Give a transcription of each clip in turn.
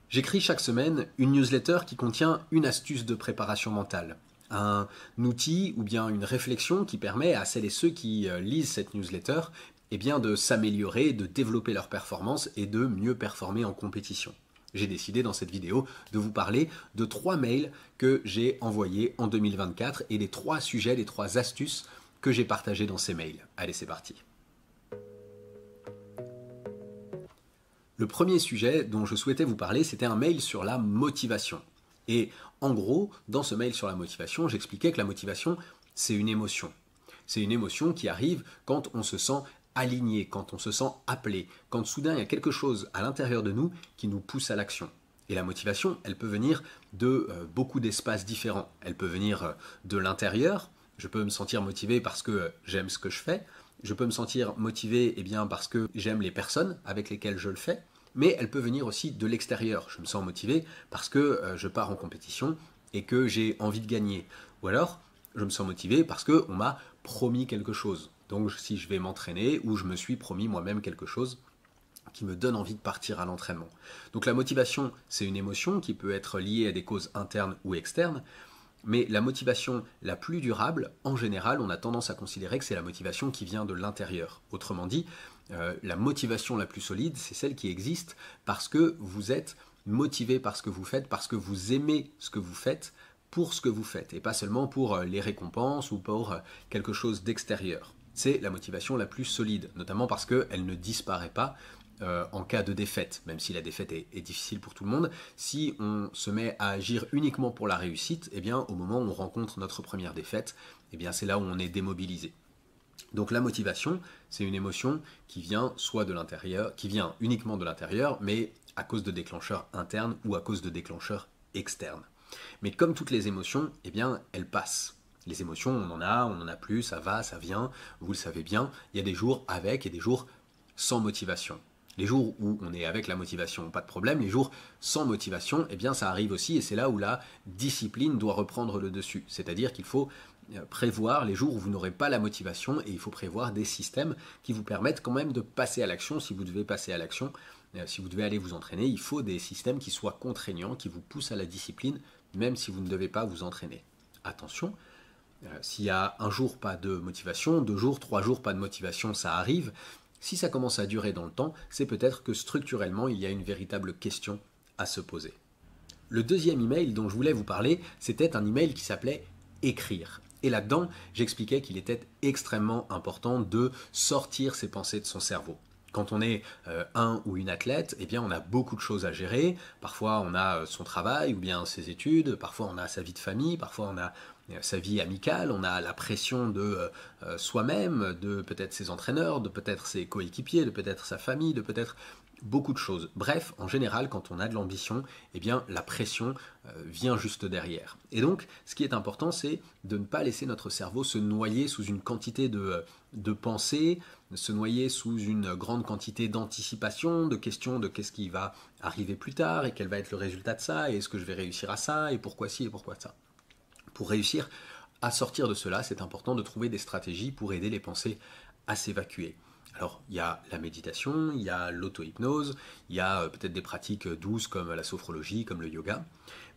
J'écris chaque semaine une newsletter qui contient une astuce de préparation mentale, un outil ou bien une réflexion qui permet à celles et ceux qui lisent cette newsletter de s'améliorer, de développer leur performance et de mieux performer en compétition. J'ai décidé dans cette vidéo de vous parler de 3 mails que j'ai envoyés en 2024 et des 3 sujets, des 3 astuces que j'ai partagées dans ces mails. Allez, c'est parti. Le premier sujet dont je souhaitais vous parler, c'était un mail sur la motivation. Et en gros, dans ce mail sur la motivation, j'expliquais que la motivation, c'est une émotion. C'est une émotion qui arrive quand on se sent aligné, quand on se sent appelé, quand soudain il y a quelque chose à l'intérieur de nous qui nous pousse à l'action. Et la motivation, elle peut venir de beaucoup d'espaces différents. Elle peut venir de l'intérieur. Je peux me sentir motivé parce que j'aime ce que je fais. Je peux me sentir motivé parce que j'aime les personnes avec lesquelles je le fais, mais elle peut venir aussi de l'extérieur. Je me sens motivé parce que je pars en compétition et que j'ai envie de gagner. Ou alors, je me sens motivé parce qu'on m'a promis quelque chose. Donc si je vais m'entraîner ou je me suis promis moi-même quelque chose qui me donne envie de partir à l'entraînement. Donc la motivation, c'est une émotion qui peut être liée à des causes internes ou externes. Mais la motivation la plus durable, en général, on a tendance à considérer que c'est la motivation qui vient de l'intérieur. Autrement dit, la motivation la plus solide, c'est celle qui existe parce que vous êtes motivé par ce que vous faites, parce que vous aimez ce que vous faites pour ce que vous faites, et pas seulement pour les récompenses ou pour quelque chose d'extérieur. C'est la motivation la plus solide, notamment parce qu'elle ne disparaît pas en cas de défaite, même si la défaite est difficile pour tout le monde. Si on se met à agir uniquement pour la réussite, au moment où on rencontre notre première défaite, c'est là où on est démobilisé. Donc la motivation, c'est une émotion qui vient soit de l'intérieur, qui vient uniquement de l'intérieur, mais à cause de déclencheurs internes ou à cause de déclencheurs externes. Mais comme toutes les émotions, elles passent. Les émotions, on en a plus, ça va, ça vient, vous le savez bien, il y a des jours avec et des jours sans motivation. Les jours où on est avec la motivation, pas de problème. Les jours sans motivation, ça arrive aussi et c'est là où la discipline doit reprendre le dessus. C'est-à-dire qu'il faut prévoir les jours où vous n'aurez pas la motivation et il faut prévoir des systèmes qui vous permettent quand même de passer à l'action si vous devez passer à l'action. Si vous devez aller vous entraîner, il faut des systèmes qui soient contraignants, qui vous poussent à la discipline, même si vous ne devez pas vous entraîner. Attention, s'il y a un jour pas de motivation, 2 jours, 3 jours pas de motivation, ça arrive. Si ça commence à durer dans le temps, c'est peut-être que structurellement, il y a une véritable question à se poser. Le deuxième email dont je voulais vous parler, c'était un email qui s'appelait « Écrire ». Et là-dedans, j'expliquais qu'il était extrêmement important de sortir ses pensées de son cerveau. Quand on est un ou une athlète, on a beaucoup de choses à gérer. Parfois, on a son travail ou bien ses études. Parfois, on a sa vie de famille. Parfois, on a sa vie amicale. On a la pression de soi-même, de peut-être ses entraîneurs, de peut-être ses coéquipiers, de peut-être sa famille, de peut-être beaucoup de choses. Bref, en général, quand on a de l'ambition, la pression vient juste derrière. Et donc, ce qui est important, c'est de ne pas laisser notre cerveau se noyer sous une quantité de pensées, se noyer sous une grande quantité d'anticipation, de questions de qu'est-ce qui va arriver plus tard, et quel va être le résultat de ça, et est-ce que je vais réussir à ça, et pourquoi ci, et pourquoi ça. Pour réussir à sortir de cela, c'est important de trouver des stratégies pour aider les pensées à s'évacuer. Alors, il y a la méditation, il y a l'auto-hypnose, il y a peut-être des pratiques douces comme la sophrologie, comme le yoga,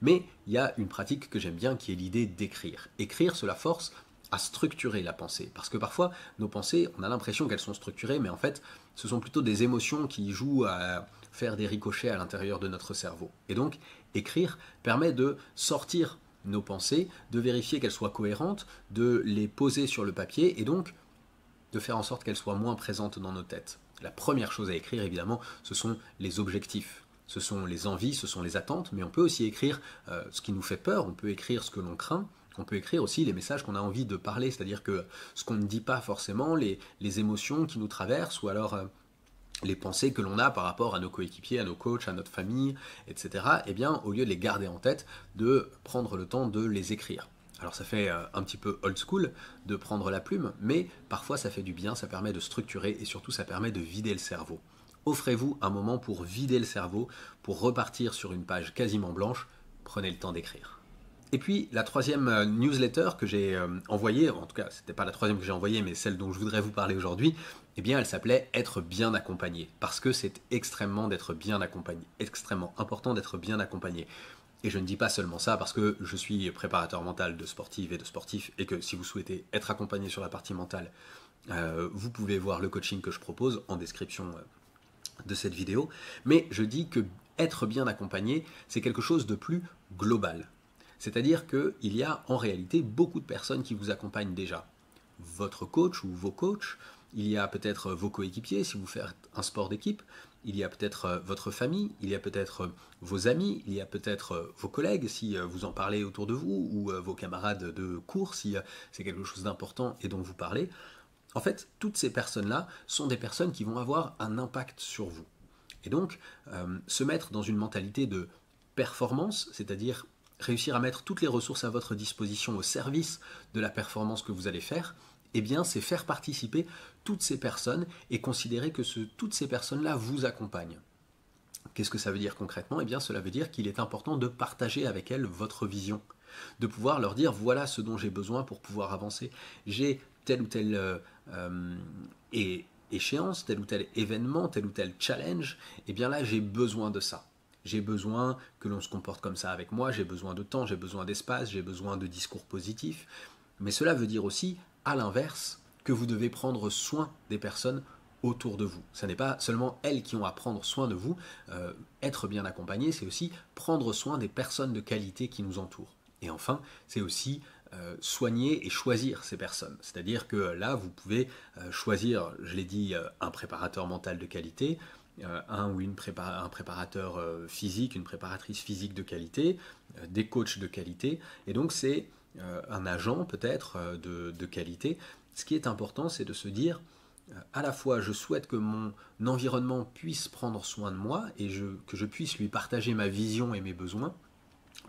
mais il y a une pratique que j'aime bien qui est l'idée d'écrire. Écrire, cela force à structurer la pensée, parce que parfois, nos pensées, on a l'impression qu'elles sont structurées, mais en fait, ce sont plutôt des émotions qui jouent à faire des ricochets à l'intérieur de notre cerveau. Et donc, écrire permet de sortir nos pensées, de vérifier qu'elles soient cohérentes, de les poser sur le papier, et donc de faire en sorte qu'elles soient moins présentes dans nos têtes. La première chose à écrire, évidemment, ce sont les objectifs. Ce sont les envies, ce sont les attentes, mais on peut aussi écrire ce qui nous fait peur, on peut écrire ce que l'on craint, on peut écrire aussi les messages qu'on a envie de parler, c'est-à-dire que ce qu'on ne dit pas forcément, les émotions qui nous traversent, ou alors les pensées que l'on a par rapport à nos coéquipiers, à nos coachs, à notre famille, etc., au lieu de les garder en tête, de prendre le temps de les écrire. Alors ça fait un petit peu old school de prendre la plume, mais parfois ça fait du bien, ça permet de structurer et surtout ça permet de vider le cerveau. Offrez-vous un moment pour vider le cerveau, pour repartir sur une page quasiment blanche, prenez le temps d'écrire. Et puis la troisième newsletter que j'ai envoyée, en tout cas c'était pas la troisième que j'ai envoyée, mais celle dont je voudrais vous parler aujourd'hui, eh bien elle s'appelait Être bien accompagné, parce que c'est extrêmement d'être bien accompagné, extrêmement important d'être bien accompagné. Et je ne dis pas seulement ça parce que je suis préparateur mental de sportives et de sportifs, et que si vous souhaitez être accompagné sur la partie mentale, vous pouvez voir le coaching que je propose en description de cette vidéo. Mais je dis que être bien accompagné, c'est quelque chose de plus global. C'est-à-dire qu'il y a en réalité beaucoup de personnes qui vous accompagnent déjà. Votre coach ou vos coachs, il y a peut-être vos coéquipiers si vous faites un sport d'équipe, il y a peut-être votre famille, il y a peut-être vos amis, il y a peut-être vos collègues si vous en parlez autour de vous, ou vos camarades de cours si c'est quelque chose d'important et dont vous parlez. En fait, toutes ces personnes-là sont des personnes qui vont avoir un impact sur vous. Et donc, se mettre dans une mentalité de performance, c'est-à-dire réussir à mettre toutes les ressources à votre disposition au service de la performance que vous allez faire, eh bien, c'est faire participer toutes ces personnes et considérer que toutes ces personnes-là vous accompagnent. Qu'est-ce que ça veut dire concrètement? Eh bien, cela veut dire qu'il est important de partager avec elles votre vision, de pouvoir leur dire voilà ce dont j'ai besoin pour pouvoir avancer. J'ai telle ou telle échéance, tel ou tel événement, tel ou tel challenge, eh bien là j'ai besoin de ça. J'ai besoin que l'on se comporte comme ça avec moi, j'ai besoin de temps, j'ai besoin d'espace, j'ai besoin de discours positifs. Mais cela veut dire aussi, à l'inverse, que vous devez prendre soin des personnes autour de vous. Ce n'est pas seulement elles qui ont à prendre soin de vous. Être bien accompagné, c'est aussi prendre soin des personnes de qualité qui nous entourent. Et enfin, c'est aussi soigner et choisir ces personnes. C'est-à-dire que là, vous pouvez choisir, je l'ai dit, un préparateur mental de qualité, un préparateur physique, une préparatrice physique de qualité, des coachs de qualité. Et donc, c'est un agent peut-être de qualité. Ce qui est important, c'est de se dire, à la fois, je souhaite que mon environnement puisse prendre soin de moi et que je puisse lui partager ma vision et mes besoins,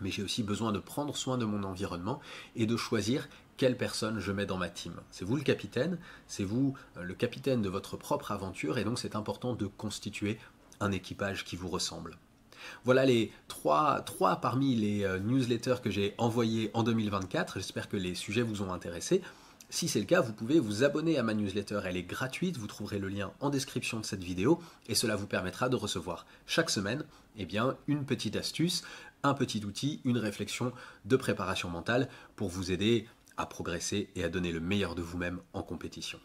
mais j'ai aussi besoin de prendre soin de mon environnement et de choisir quelle personne je mets dans ma team. C'est vous le capitaine, c'est vous le capitaine de votre propre aventure, et donc c'est important de constituer un équipage qui vous ressemble. Voilà les trois parmi les newsletters que j'ai envoyés en 2024. J'espère que les sujets vous ont intéressé. Si c'est le cas, vous pouvez vous abonner à ma newsletter, elle est gratuite, vous trouverez le lien en description de cette vidéo, et cela vous permettra de recevoir chaque semaine une petite astuce, un petit outil, une réflexion de préparation mentale pour vous aider à progresser et à donner le meilleur de vous-même en compétition.